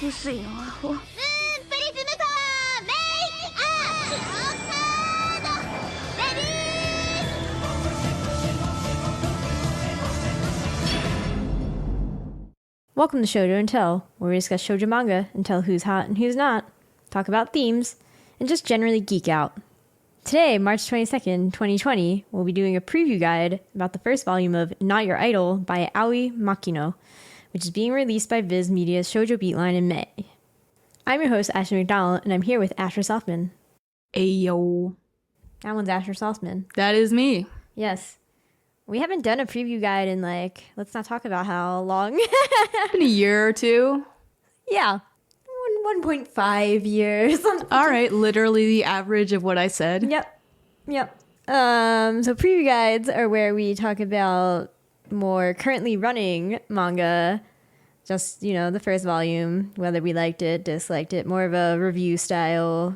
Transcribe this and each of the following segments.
薄いのアホ。プリズムパワーメイクアップカードレディー。 Welcome to Shojo Tell, where we discuss shoujo manga and tell who's hot and who's not, talk about themes, and just generally geek out. Today, March 22nd, 2020, we'll be doing a preview guide about the first volume of Not Your Idol by Aoi Makino, which is being released by Viz Media's Shoujo Beatline in May. I'm your host, Ashley McDonald, and I'm here with Asher Softman. Ayo. That one's Asher Softman. That is me. Yes. We haven't done a preview guide in, let's not talk about how long. Been a year or two. Yeah. 1.5 years. All right, literally the average of what I said. Yep. So preview guides are where we talk about more currently running manga, just, the first volume, whether we liked it, disliked it, more of a review style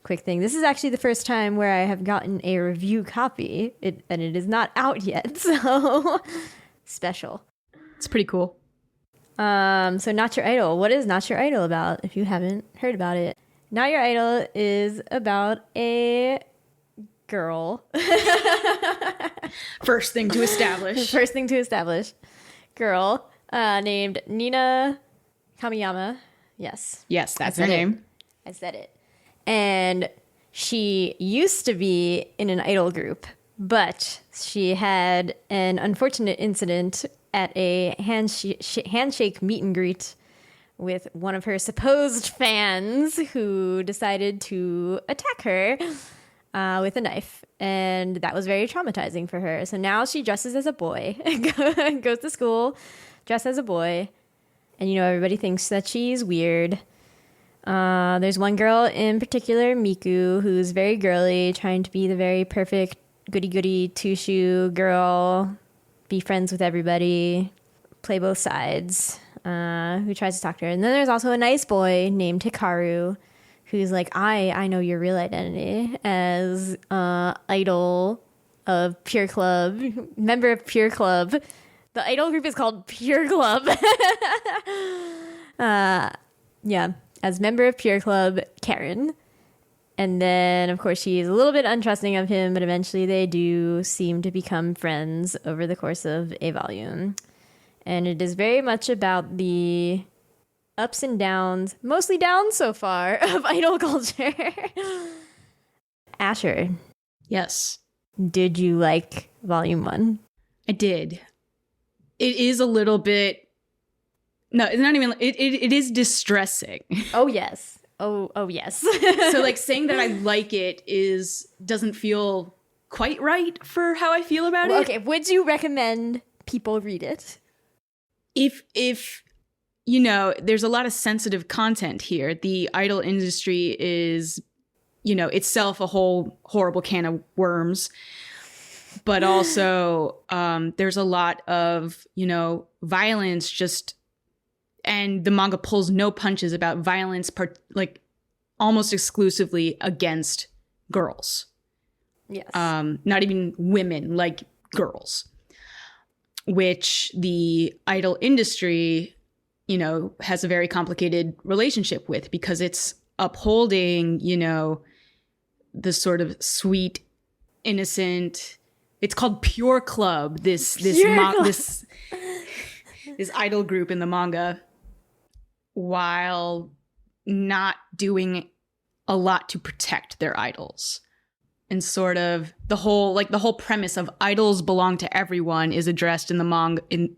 quick thing. This is actually the first time where I have gotten a review copy, and it is not out yet, so special. It's pretty cool. So Not Your Idol. What is Not Your Idol about, if you haven't heard about it? Not Your Idol is about a girl. First thing to establish. Girl named Nina Kamiyama. Yes. Yes, that's her name. I said it. And she used to be in an idol group, but she had an unfortunate incident at a handshake meet and greet with one of her supposed fans who decided to attack her with a knife. And that was very traumatizing for her. So now she dresses as a boy, goes to school, dressed as a boy. And, everybody thinks that she's weird. There's one girl in particular, Miku, who's very girly, trying to be the very perfect goody-goody two-shoe girl, be friends with everybody, play both sides, who tries to talk to her. And then there's also a nice boy named Hikaru, who's like, I know your real identity as idol of Pure Club, member of Pure Club. The idol group is called Pure Club. As member of Pure Club, Karen. And then, of course, she's a little bit untrusting of him, but eventually they do seem to become friends over the course of a volume. And it is very much about the ups and downs, mostly downs so far, of idol culture. Asher. Yes. Did you like volume 1? I did. It is a little bit... No, it's not even... It is distressing. Oh, yes. Oh, yes. So, saying that I like it doesn't feel quite right for how I feel about it. Okay, would you recommend people read it? If there's a lot of sensitive content here. The idol industry is, itself a whole horrible can of worms. But also, there's a lot of, violence and the manga pulls no punches about violence, almost exclusively against girls. Yes. Not even women, girls. Which the idol industry, has a very complicated relationship with because it's upholding, the sort of sweet, innocent. It's called Pure Club. This idol group in the manga, while not doing a lot to protect their idols. And sort of the whole premise of idols belong to everyone is addressed in the manga, in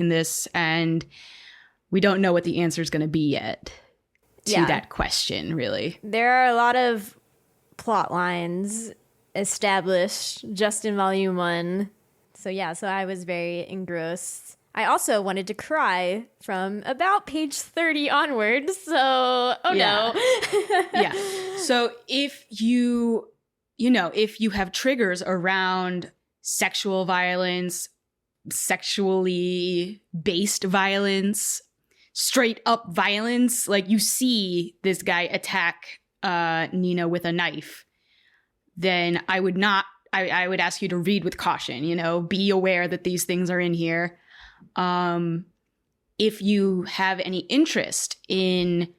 this, and we don't know what the answer is going to be yet to that question, really. There are a lot of plot lines established just in volume 1. So I was very engrossed. I also wanted to cry from about page 30 onwards, so no. Yeah. So if you have triggers around sexual violence, sexually based violence, straight up violence, you see this guy attack Nina with a knife, then I would ask you to read with caution, be aware that these things are in here. if you have any interest in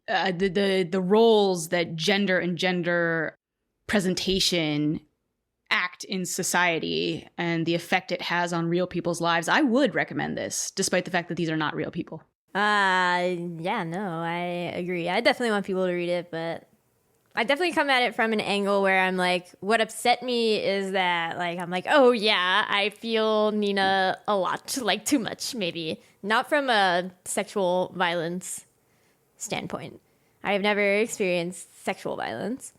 the roles that gender and gender presentation act in society and the effect it has on real people's lives, I would recommend this, despite the fact that these are not real people. Yeah, no, I agree. I definitely want people to read it, but I definitely come at it from an angle where I'm like, what upset me is that, like, I'm like, oh yeah, I feel Nina a lot, like too much, maybe. Not from a sexual violence standpoint. I have never experienced sexual violence.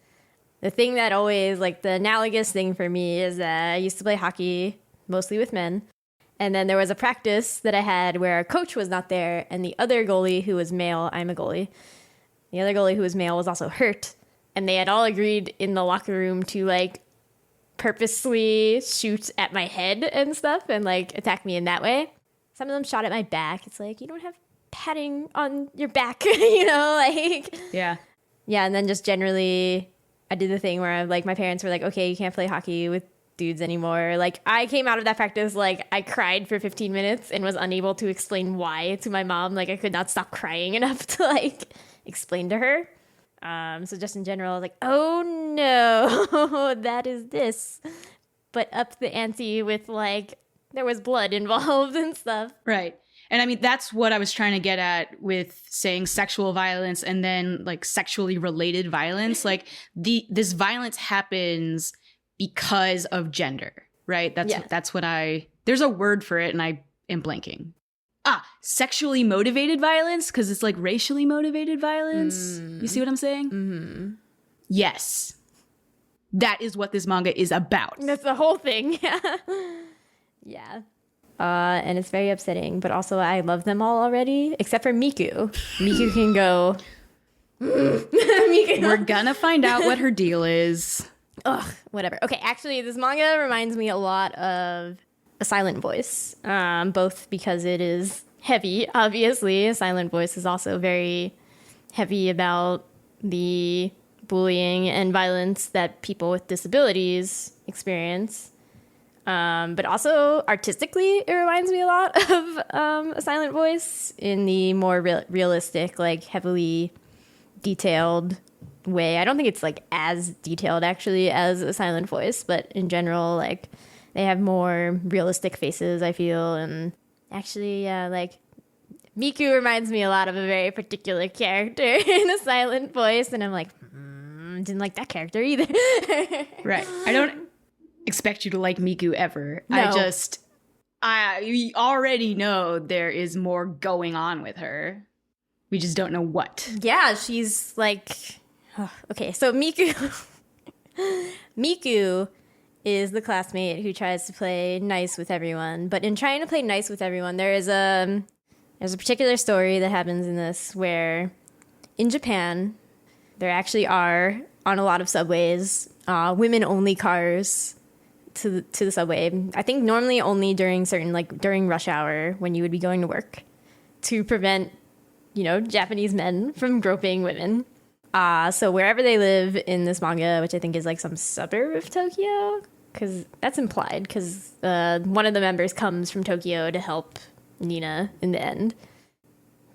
The thing that always, like, the analogous thing for me is that I used to play hockey, mostly with men. And then there was a practice that I had where our coach was not there, and the other goalie who was male, I'm a goalie, the other goalie who was male was also hurt. And they had all agreed in the locker room to, like, purposely shoot at my head and stuff and, like, attack me in that way. Some of them shot at my back. It's like, you don't have padding on your back, you know, like. Yeah. Yeah, and then just generally, I did the thing where, like, my parents were like, okay, you can't play hockey with dudes anymore. Like, I came out of that practice, like, I cried for 15 minutes and was unable to explain why to my mom. Like, I could not stop crying enough to, like, explain to her. So just in general, I was like, oh no, that is this. But up the ante with, like, there was blood involved and stuff. Right. And I mean, that's what I was trying to get at with saying sexual violence and then, like, sexually related violence. Like, this violence happens because of gender, right? That's what there's a word for it and I am blanking. Sexually motivated violence, because it's like racially motivated violence. You see what I'm saying? Mm-hmm. Yes. That is what this manga is about. That's the whole thing. Yeah. And it's very upsetting, but also I love them all already, except for Miku. Miku can go. Miku. We're gonna find out what her deal is. Ugh, whatever. Okay, actually, this manga reminds me a lot of A Silent Voice, both because it is heavy, obviously. A Silent Voice is also very heavy about the bullying and violence that people with disabilities experience. But also, artistically, it reminds me a lot of A Silent Voice in the more realistic, like, heavily detailed way. I don't think it's, like, as detailed, actually, as A Silent Voice, but in general, like, they have more realistic faces, I feel, and actually, like, Miku reminds me a lot of a very particular character in A Silent Voice, and I'm like, didn't like that character either. Right. I don't expect you to like Miku ever. No. We already know there is more going on with her. We just don't know what. Yeah, she's like, okay, so Miku is the classmate who tries to play nice with everyone. But in trying to play nice with everyone, there's a particular story that happens in this where in Japan, there actually are, on a lot of subways, women-only cars to the subway. I think normally only during during rush hour when you would be going to work to prevent, Japanese men from groping women. So wherever they live in this manga, which I think is like some suburb of Tokyo, because that's implied, because one of the members comes from Tokyo to help Nina in the end.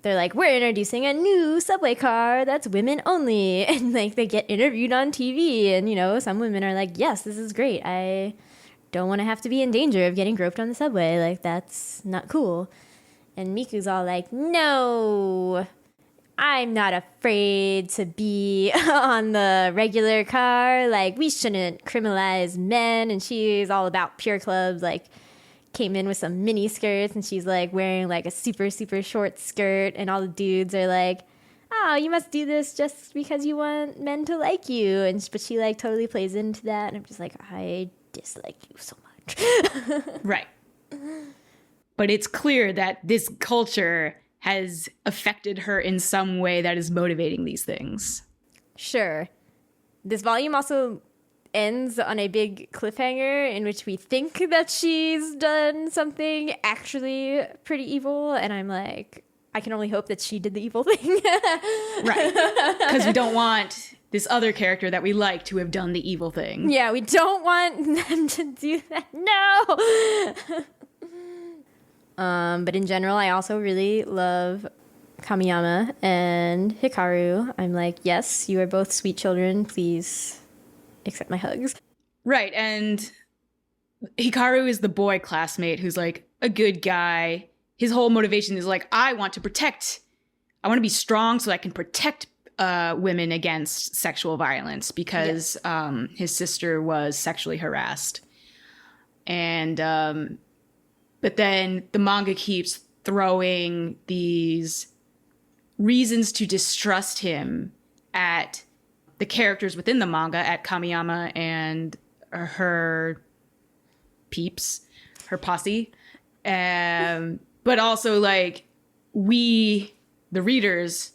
They're like, we're introducing a new subway car that's women only. And like they get interviewed on TV and, some women are like, yes, this is great. I don't want to have to be in danger of getting groped on the subway. Like, that's not cool. And Miku's all like, no, I'm not afraid to be on the regular car. Like, we shouldn't criminalize men. And she's all about pure clubs, like, came in with some mini skirts and she's like wearing like a super, super short skirt. And all the dudes are like, oh, you must do this just because you want men to like you. But she like totally plays into that. And I'm just like, I dislike you so much. Right. But it's clear that this culture has affected her in some way that is motivating these things. Sure. This volume also ends on a big cliffhanger in which we think that she's done something actually pretty evil. And I'm like, I can only hope that she did the evil thing. Right. Because we don't want this other character that we like to have done the evil thing. Yeah, we don't want them to do that. No! But in general, I also really love Kamiyama and Hikaru. I'm like, yes, you are both sweet children. Please accept my hugs. Right, and Hikaru is the boy classmate who's like a good guy. His whole motivation is like, I want to be strong so I can protect women against sexual violence because his sister was sexually harassed. And but then the manga keeps throwing these reasons to distrust him at the characters within the manga, at Kamiyama and her peeps, her posse. But also, like, we, the readers,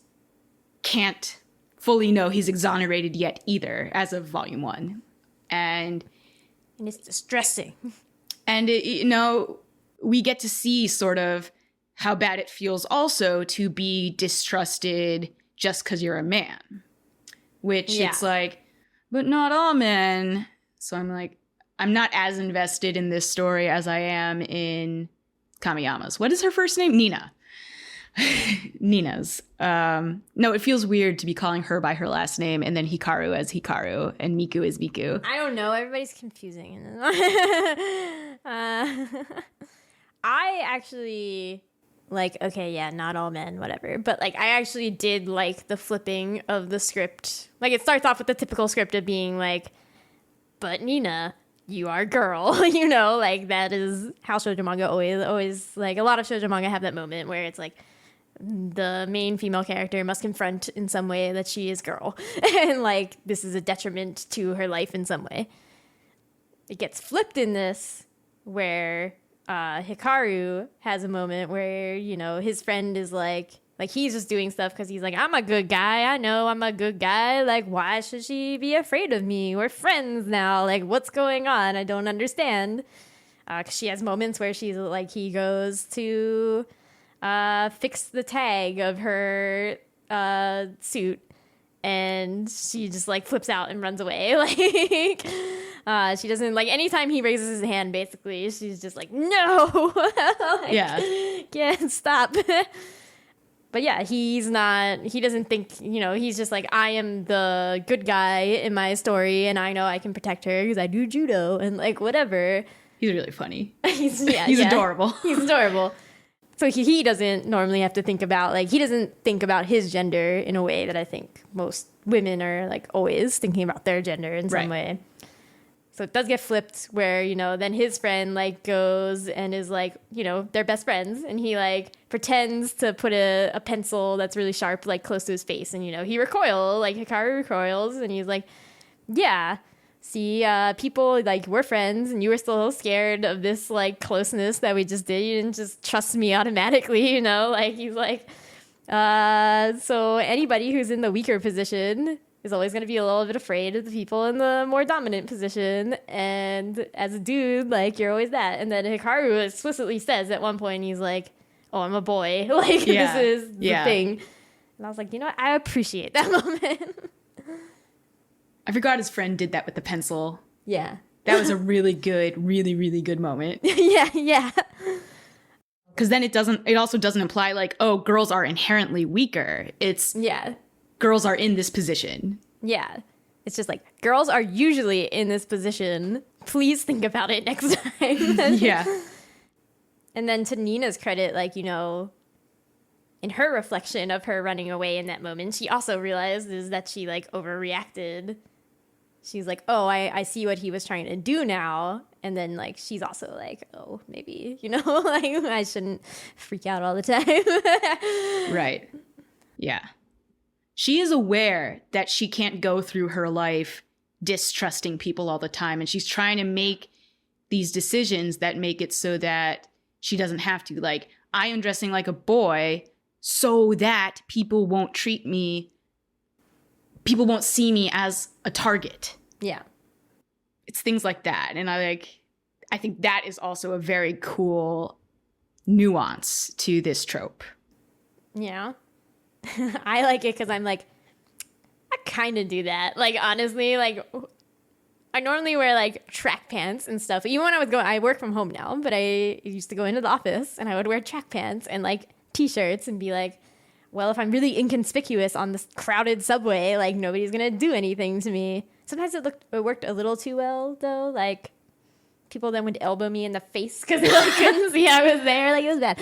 can't fully know he's exonerated yet either as of volume 1. And it's distressing. And, we get to see sort of how bad it feels also to be distrusted just because you're a man. Which it's like, but not all men. So I'm like, I'm not as invested in this story as I am in Kamiyama's. What is her first name? Nina. Nina's. No, it feels weird to be calling her by her last name and then Hikaru as Hikaru and Miku as Miku. I don't know. Everybody's confusing. I actually not all men, whatever. But like, I actually did like the flipping of the script. Like, it starts off with the typical script of being like, but Nina, you are a girl, like that is how shoujo manga always like, a lot of shoujo manga have that moment where it's like the main female character must confront in some way that she is girl and like this is a detriment to her life in some way. It gets flipped in this where Hikaru has a moment where, his friend is like he's just doing stuff because he's like, I'm a good guy. I know I'm a good guy. Like, why should she be afraid of me? We're friends now. Like, what's going on? I don't understand. Because she has moments where she's like, he goes to fix the tag of her suit and she just like flips out and runs away. Like, she doesn't like, anytime he raises his hand, basically, she's just like, no. Like, can't stop. But yeah, he doesn't think, he's just like, I am the good guy in my story and I know I can protect her because I do judo and like whatever. He's really funny. He's adorable. He's adorable. So he doesn't normally have to think about, like, he doesn't think about his gender in a way that I think most women are like always thinking about their gender in some way. So it does get flipped where, then his friend like goes and is like, they're best friends. And he like pretends to put a pencil that's really sharp, like close to his face. And, he Hikaru recoils and he's like, yeah, see, people like we're friends and you were still scared of this like closeness that we just did. You didn't just trust me automatically, like he's like, so anybody who's in the weaker position is always going to be a little bit afraid of the people in the more dominant position. And as a dude, like, you're always that. And then Hikaru explicitly says at one point, he's like, oh, I'm a boy. Like, this is the thing. And I was like, what? I appreciate that moment. I forgot his friend did that with the pencil. Yeah. That was a really good, really, really good moment. Yeah. Because then it also doesn't imply like, oh, girls are inherently weaker. It's... Yeah. Girls are in this position. Yeah. It's just like, girls are usually in this position. Please think about it next time. Yeah. And then to Nina's credit, like, in her reflection of her running away in that moment, she also realizes that she like overreacted. She's like, oh, I see what he was trying to do now. And then like, she's also like, oh, maybe, like I shouldn't freak out all the time. Right. Yeah. She is aware that she can't go through her life distrusting people all the time. And she's trying to make these decisions that make it so that she doesn't have to. Like, I am dressing like a boy so that people won't see me as a target. Yeah. It's things like that. And I think that is also a very cool nuance to this trope. Yeah. I like it because I'm like, I kind of do that. Like, honestly, like, I normally wear like track pants and stuff. Even when I work from home now, but I used to go into the office and I would wear track pants and like t-shirts and be like, well, if I'm really inconspicuous on this crowded subway, like nobody's gonna do anything to me. Sometimes it worked a little too well though. Like people then would elbow me in the face because they like, couldn't see I was there. Like it was bad.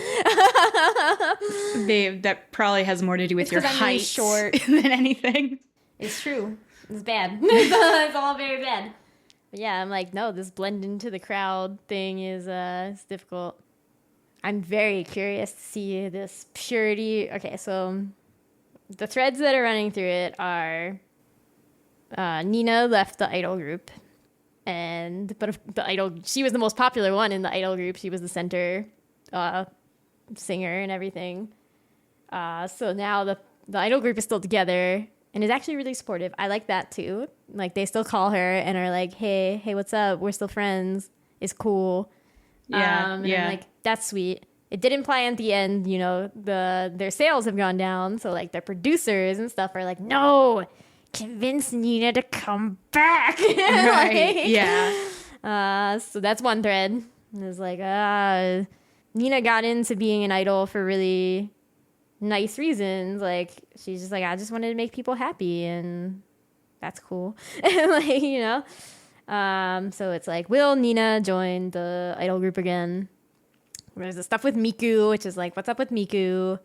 That probably has more to do with your I'm really height short than anything. It's true. It's bad. It's all very bad. But yeah, I'm like, no, this blend into the crowd thing is it's difficult. I'm very curious to see this purity. Okay, so the threads that are running through it are Nina left the idol group, but the idol, she was the most popular one in the idol group. She was the center singer and everything. So now the idol group is still together and is actually really supportive. I like that too. Like they still call her and are like, hey, what's up? We're still friends. It's cool. Yeah, and yeah. I'm like, that's sweet. It did imply at the end, you know, their sales have gone down. So like their producers and stuff are like, no, convince Nina to come back. Right. Like, Yeah. so that's one thread. It's like, Nina got into being an idol for really nice reasons. Like she's just like, I just wanted to make people happy, and that's cool. And like, you know. So it's like, will Nina join the idol group again? There's the stuff with Miku, which is like, what's up with Miku?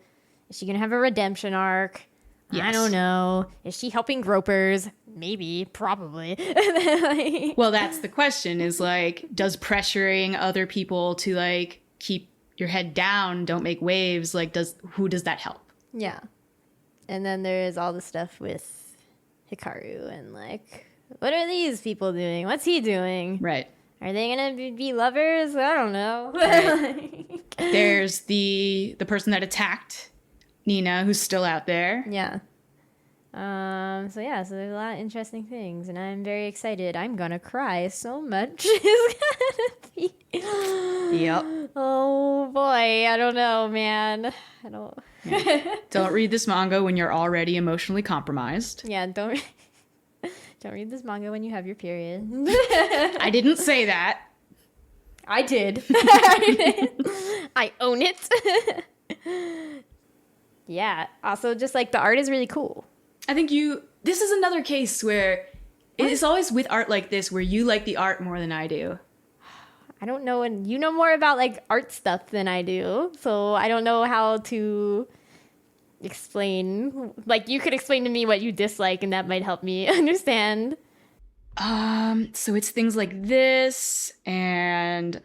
Is she gonna have a redemption arc? Yes. I don't know. Is she helping gropers? Maybe, probably. Well, that's the question, is like, does pressuring other people to like keep your head down, don't make waves, like who does that help? Yeah. And then there's all the stuff with Hikaru and like, what are these people doing? What's he doing? Right. Are they gonna be lovers? I don't know. Right. There's the person that attacked Nina, who's still out there. Yeah. So there's a lot of interesting things, and I'm very excited. I'm gonna cry so much. It's gonna be. Yep. Oh boy, I don't know, man. I don't. Yeah. Don't read this manga when you're already emotionally compromised. Yeah, don't read this manga when you have your period. I didn't say that. I did. I own it. Yeah. Also, just like the art is really cool. I think this is another case where it's always with art like this where you like the art more than I do. I don't know, and you know more about like art stuff than I do, so I don't know how to explain. Like you could explain to me what you dislike, and that might help me understand. So it's things like this and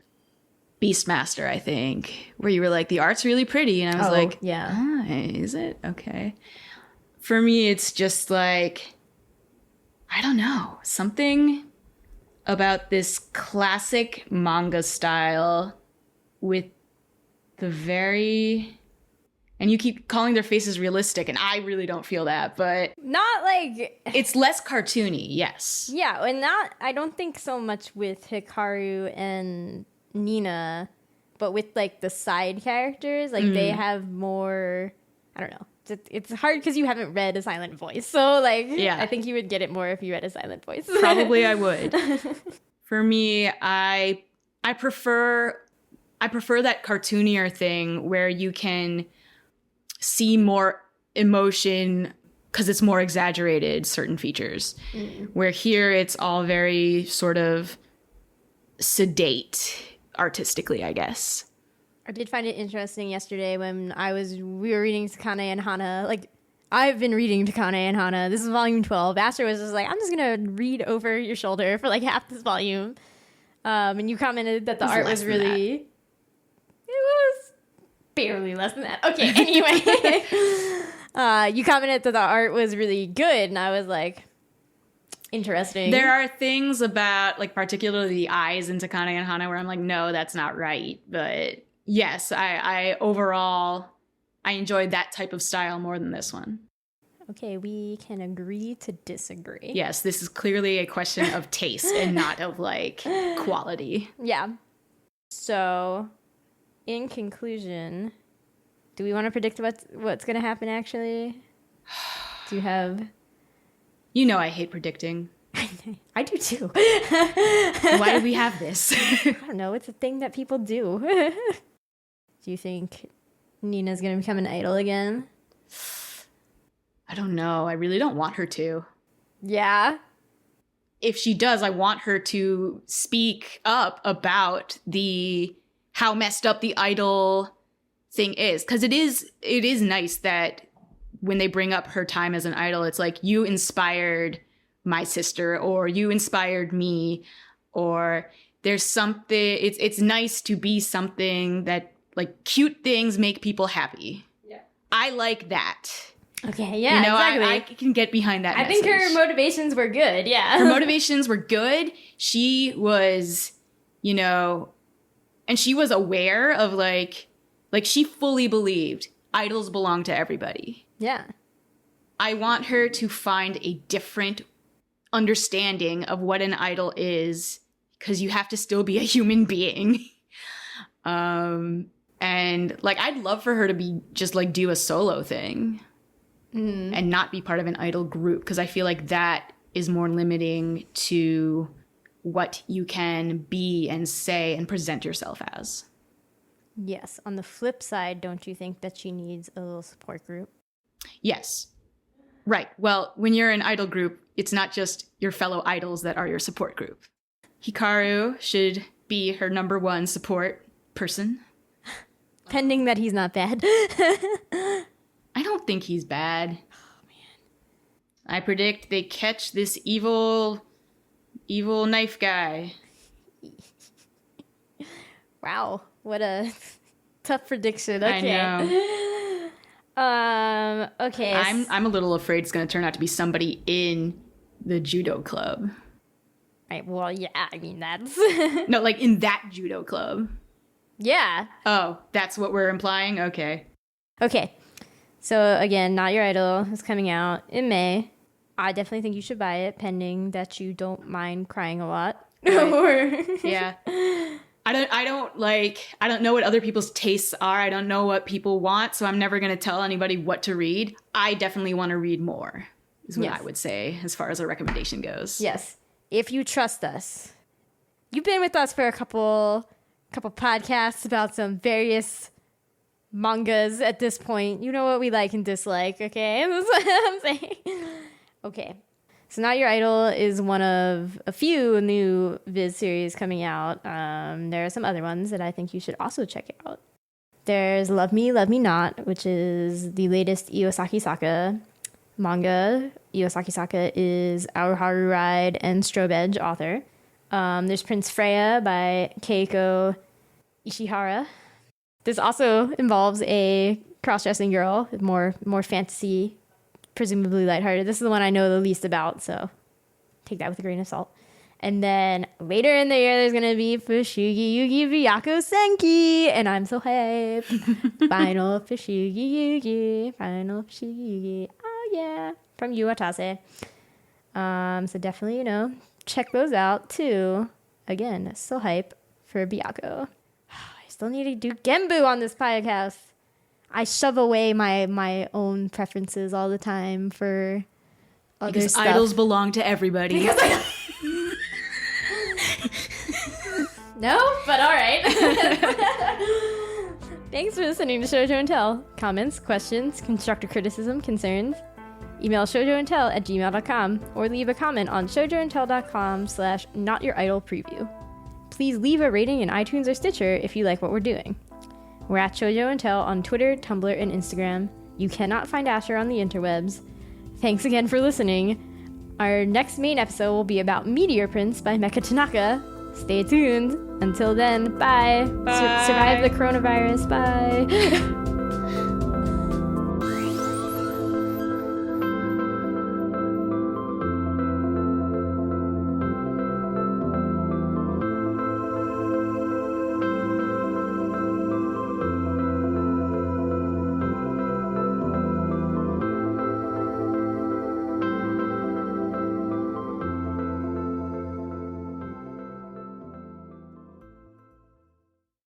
Beastmaster, I think, where you were like, the art's really pretty, and I was like, yeah, is it? Okay. For me, it's just like, I don't know, something about this classic manga style with the very, and you keep calling their faces realistic, and I really don't feel that, but not like it's less cartoony, yes. Yeah, and I don't think so much with Hikaru and Nina, but with like the side characters, like they have more, I don't know. It's hard because you haven't read A Silent Voice. So like, yeah. I think you would get it more if you read A Silent Voice. Probably I would. For me, I prefer that cartoonier thing where you can see more emotion because it's more exaggerated, certain features. Where here it's all very sort of sedate artistically, I guess. I did find it interesting yesterday when we were reading Takane and Hana. Like, I've been reading Takane and Hana. This is volume 12. Aster was just like, I'm just going to read over your shoulder for like half this volume. And you commented that the art was really... It was barely less than that. Okay, anyway. You commented that the art was really good, and I was like, interesting. There are things about, like, particularly the eyes in Takane and Hana where I'm like, no, that's not right. But yes, I overall, I enjoyed that type of style more than this one. Okay, we can agree to disagree. Yes, this is clearly a question of taste and not of, like, quality. Yeah. So, in conclusion, do we want to predict what's going to happen, actually? Do you have... You know I hate predicting. I do too. Why do we have this? I don't know. It's a thing that people do. Do you think Nina's going to become an idol again? I don't know. I really don't want her to. Yeah. If she does, I want her to speak up about how messed up the idol thing is. Because it is nice that when they bring up her time as an idol, it's like, you inspired my sister, or you inspired me, or there's something, it's nice to be something that, like, cute things make people happy. Yeah. I like that. Okay, yeah, exactly. I can get behind that message. I think her motivations were good, yeah. Her motivations were good. She was, and she was aware of, like she fully believed idols belong to everybody. Yeah. I want her to find a different understanding of what an idol is, because you have to still be a human being. And, like, I'd love for her to be just, like, do a solo thing. And not be part of an idol group, because I feel like that is more limiting to what you can be and say and present yourself as. Yes. On the flip side, don't you think that she needs a little support group? Yes. Right. Well, when you're an idol group, it's not just your fellow idols that are your support group. Hikaru should be her number one support person. Pending that he's not bad. I don't think he's bad. Oh, man. I predict they catch this evil knife guy. Wow. What a tough prediction. Okay. I know. Okay. I'm a little afraid it's going to turn out to be somebody in the judo club. Right. Well, yeah. I mean, that's... No, like in that judo club. Yeah. Oh, that's what we're implying? Okay. Okay. So, again, Not Your Idol is coming out in May. I definitely think you should buy it, pending that you don't mind crying a lot. Right. Yeah. I don't know what other people's tastes are. I don't know what people want, so I'm never going to tell anybody what to read. I definitely want to read more, is what I would say, as far as a recommendation goes. Yes. If you trust us. You've been with us for a couple podcasts about some various mangas at this point. You know what we like and dislike, okay? That's what I'm saying. Okay. So Not Your Idol is one of a few new Viz series coming out. There are some other ones that I think you should also check out. There's Love Me, Love Me Not, which is the latest Iosaki Saka manga. Iosaki Saka is Our Haru Ride and Strobe Edge author. There's Prince Freya by Keiko Ishihara. This also involves a cross-dressing girl, more fantasy, presumably lighthearted. This is the one I know the least about, so take that with a grain of salt. And then later in the year, there's going to be Fushigi Yugi Byaku Senki, and I'm so hyped. Final Fushigi Yugi. Oh, yeah. From Yu Watase. So definitely, check those out, too. Again, so hype for Byaku. I still need to do Genbu on this podcast. I shove away my own preferences all the time for other because stuff. Idols belong to everybody. No, but all right. Thanks for listening to Shojo Tell. Comments, questions, constructive criticism, concerns? Email shoujoandtell@gmail.com or leave a comment on shoujoandtell.com/notyouridolpreview. Please leave a rating in iTunes or Stitcher if you like what we're doing. We're at Shojo and Tell on Twitter, Tumblr, and Instagram. You cannot find Asher on the interwebs. Thanks again for listening. Our next main episode will be about Meteor Prince by Mecha Tanaka. Stay tuned. Until then, bye. Bye. Survive the coronavirus. Bye.